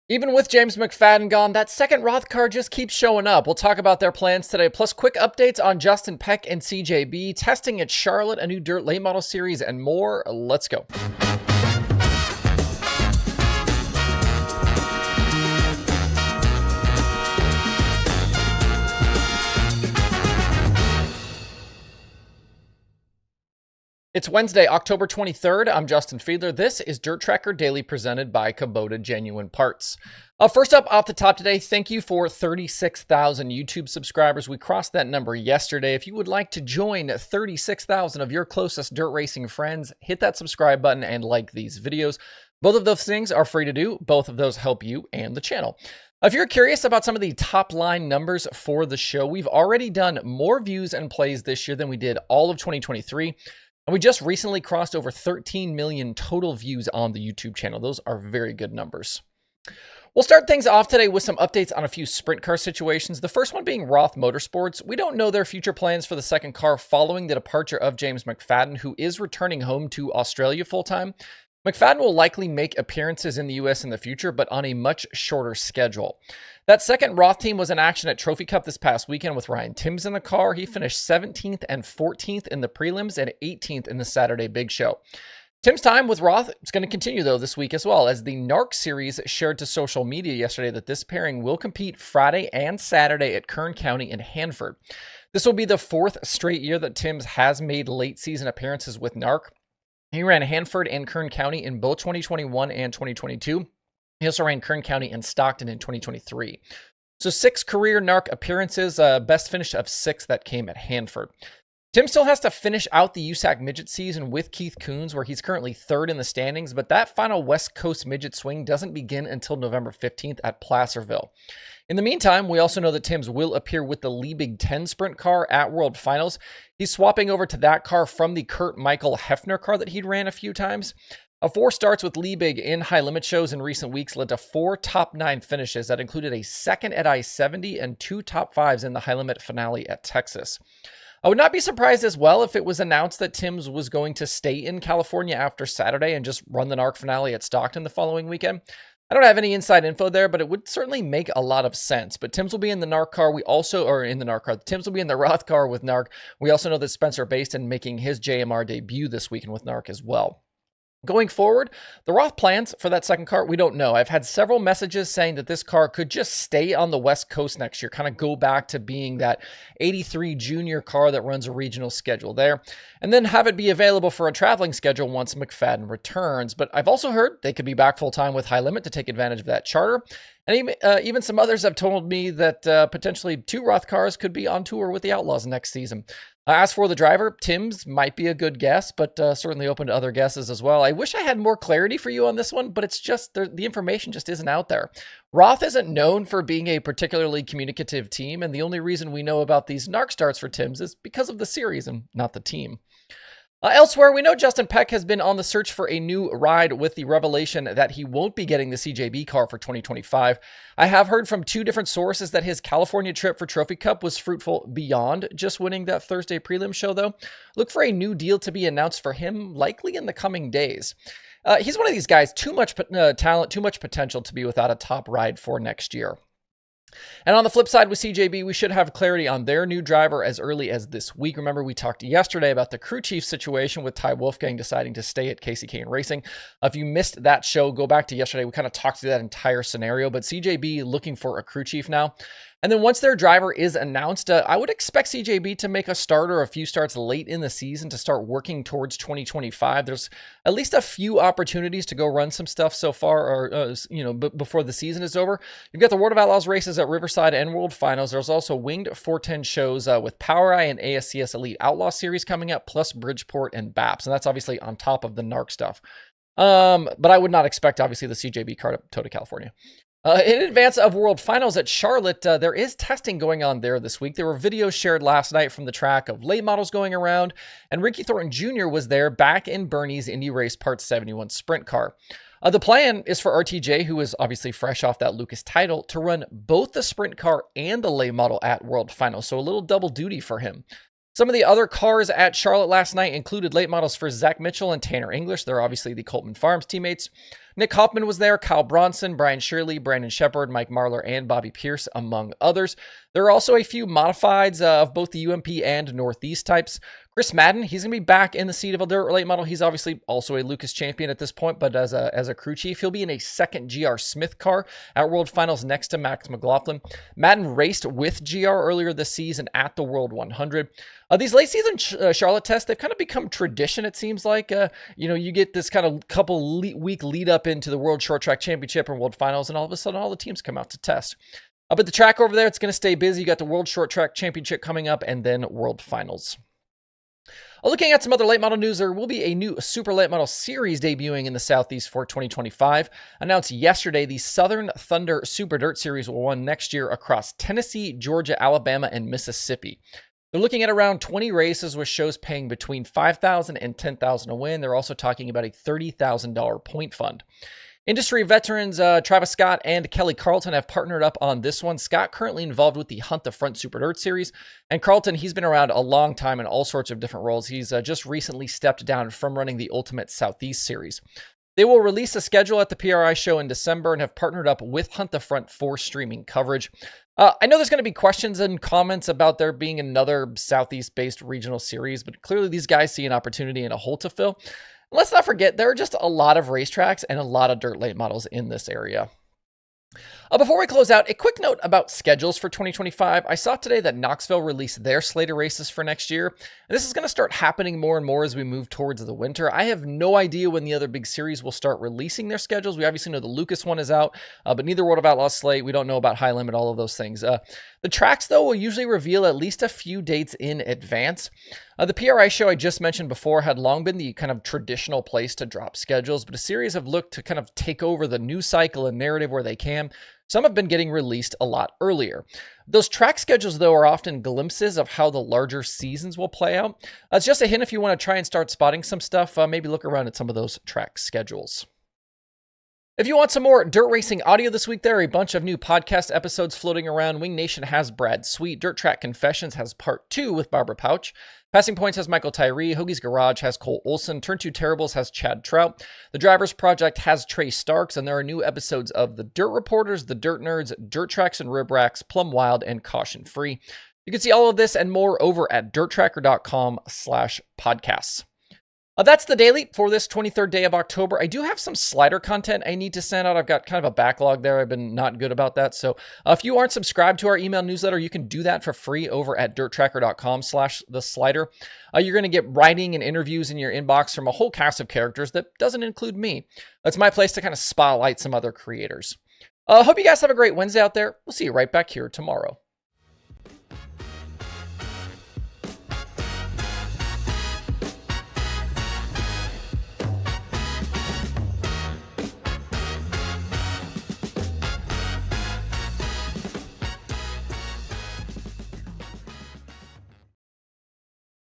Even with James McFadden gone, that second Roth car just keeps showing up. We'll talk about their plans today, plus quick updates on Justin Peck and CJB, testing at Charlotte, a new dirt late model series, and more. Let's go. It's Wednesday, October 23rd. I'm Justin Fiedler. This is DIRTRACKR Daily presented by Kubota Genuine Parts. First up off the top today, thank you for 36,000 YouTube subscribers. We crossed that number yesterday. If you would like to join 36,000 of your closest dirt racing friends, hit that subscribe button and like these videos. Both of those things are free to do. Both of those help you and the channel. If you're curious about some of the top line numbers for the show, we've already done more views and plays this year than we did all of 2023. And we just recently crossed over 13 million total views on the YouTube channel. Those are very good numbers. We'll start things off today with some updates on a few sprint car situations. The first one being Roth Motorsports. We don't know their future plans for the second car following the departure of James McFadden, who is returning home to Australia full-time. McFadden will likely make appearances in the US in the future, but on a much shorter schedule. That second Roth team was in action at Trophy Cup this past weekend with Ryan Timms in the car. He finished 17th and 14th in the prelims and 18th in the Saturday Big Show. Tim's time with Roth is going to continue, though, this week as well, as the NARC series shared to social media yesterday that this pairing will compete Friday and Saturday at Kern County in Hanford. This will be the fourth straight year that Timms has made late season appearances with NARC. He ran Hanford and Kern County in both 2021 and 2022. He also ran Kern County and Stockton in 2023. So 6 career NARC appearances, best finish of 6 that came at Hanford. Tim still has to finish out the USAC midget season with Keith Coons, where he's currently 3rd in the standings, but that final West Coast midget swing doesn't begin until November 15th at Placerville. In the meantime, we also know that Timms will appear with the Liebig 10 sprint car at World Finals. He's swapping over to that car from the Kurt Michael Hefner car that he'd ran a few times. 4 starts with Liebig in high limit shows in recent weeks led to 4 top 9 finishes that included a second at I-70 and 2 top 5s in the high limit finale at Texas. I would not be surprised as well if it was announced that Timms was going to stay in California after Saturday and just run the NARC finale at Stockton the following weekend. I don't have any inside info there, but it would certainly make a lot of sense. But Timms will be in the NARC car. Timms will be in the Roth car with NARC. We also know that Spencer Baston making his JMR debut this weekend with NARC as well. Going forward, the Roth plans for that second car, we don't know. I've had several messages saying that this car could just stay on the West Coast next year, kind of go back to being that 83 junior car that runs a regional schedule there, and then have it be available for a traveling schedule once McFadden returns. But I've also heard they could be back full-time with High Limit to take advantage of that charter. And even some others have told me that potentially 2 Roth cars could be on tour with the Outlaws next season. As for the driver, Timms might be a good guess, but certainly open to other guesses as well. I wish I had more clarity for you on this one, but it's just the information just isn't out there. Roth isn't known for being a particularly communicative team, and the only reason we know about these NARC starts for Timms is because of the series and not the team. Elsewhere, we know Justin Peck has been on the search for a new ride with the revelation that he won't be getting the CJB car for 2025. I have heard from 2 different sources that his California trip for Trophy Cup was fruitful beyond just winning that Thursday prelim show, though. Look for a new deal to be announced for him, likely in the coming days. He's one of these guys, too much talent, too much potential to be without a top ride for next year. And on the flip side with CJB, we should have clarity on their new driver as early as this week. Remember, we talked yesterday about the crew chief situation with Ty Wolfgang deciding to stay at KCK Racing. If you missed that show, go back to yesterday. We kind of talked through that entire scenario, but CJB looking for a crew chief now. And then once their driver is announced, I would expect CJB to make a start or a few starts late in the season to start working towards 2025. There's at least a few opportunities to go run some stuff so far, or before the season is over. You've got the World of Outlaws races at Riverside and World Finals. There's also winged 410 shows with Power Eye and ASCS Elite Outlaw Series coming up, plus Bridgeport and BAPS, and that's obviously on top of the NARC stuff. But I would not expect, obviously, the CJB car to tow to California. In advance of World Finals at Charlotte, there is testing going on there this week. There were videos shared last night from the track of late models going around, and Ricky Thornton Jr. was there back in Bernie's Indy Race Part 71 sprint car. The plan is for RTJ, who is obviously fresh off that Lucas title, to run both the sprint car and the late model at World Finals, so a little double duty for him. Some of the other cars at Charlotte last night included late models for Zach Mitchell and Tanner English. They're obviously the Coltman Farms teammates. Nick Hoffman was there, Kyle Bronson, Brian Shirley, Brandon Shepard, Mike Marlar, and Bobby Pierce, among others. There are also a few modifieds of both the UMP and Northeast types. Chris Madden, he's going to be back in the seat of a dirt late model. He's obviously also a Lucas champion at this point, but as a crew chief, he'll be in a second GR Smith car at World Finals next to Max McLaughlin. Madden raced with GR earlier this season at the World 100. These late season Charlotte tests, they've kind of become tradition, it seems like. You get this kind of couple week lead up into the World Short Track Championship and World Finals, and all of a sudden all the teams come out to test. But the track over there, it's going to stay busy. You got the World Short Track Championship coming up and then World Finals. Looking at some other late model news, there will be a new Super Late Model Series debuting in the Southeast for 2025. Announced yesterday, the Southern Thunder Super Dirt Series will run next year across Tennessee, Georgia, Alabama, and Mississippi. They're looking at around 20 races with shows paying between $5,000 and $10,000 a win. They're also talking about a $30,000 point fund. Industry veterans Travis Scott and Kelly Carlton have partnered up on this one. Scott currently involved with the Hunt the Front Super Dirt Series, and Carlton, he's been around a long time in all sorts of different roles. He's just recently stepped down from running the Ultimate Southeast Series. They will release a schedule at the PRI show in December and have partnered up with Hunt the Front for streaming coverage. I know there's going to be questions and comments about there being another Southeast-based regional series, but clearly these guys see an opportunity and a hole to fill. Let's not forget, there are just a lot of racetracks and a lot of dirt late models in this area. Before we close out, a quick note about schedules for 2025. I saw today that Knoxville released their slate of races for next year, and this is going to start happening more and more as we move towards the winter. I have no idea when the other big series will start releasing their schedules. We obviously know the Lucas one is out, but neither World of Outlaws slate. We don't know about High Limit, all of those things. The tracks, though, will usually reveal at least a few dates in advance. The PRI show I just mentioned before had long been the kind of traditional place to drop schedules, but a series have looked to kind of take over the news cycle and narrative where they can. Some have been getting released a lot earlier. Those track schedules, though, are often glimpses of how the larger seasons will play out. It's just a hint if you want to try and start spotting some stuff, maybe look around at some of those track schedules. If you want some more dirt racing audio this week, there are a bunch of new podcast episodes floating around. Wing Nation has Brad Sweet. Dirt Track Confessions has Part 2 with Barbara Pouch. Passing Points has Michael Tyree. Hoagie's Garage has Cole Olson. Turn 2 Terribles has Chad Trout. The Drivers Project has Trey Starks. And there are new episodes of The Dirt Reporters, The Dirt Nerds, Dirt Tracks and Rib Racks, Plum Wild, and Caution Free. You can see all of this and more over at DIRTRACKR.com/podcasts. That's the daily for this 23rd day of October. I do have some slider content I need to send out. I've got kind of a backlog there. I've been not good about that. So if you aren't subscribed to our email newsletter, you can do that for free over at DIRTRACKR.com/theslider. You're going to get writing and interviews in your inbox from a whole cast of characters that doesn't include me. That's my place to kind of spotlight some other creators. Hope you guys have a great Wednesday out there. We'll see you right back here tomorrow.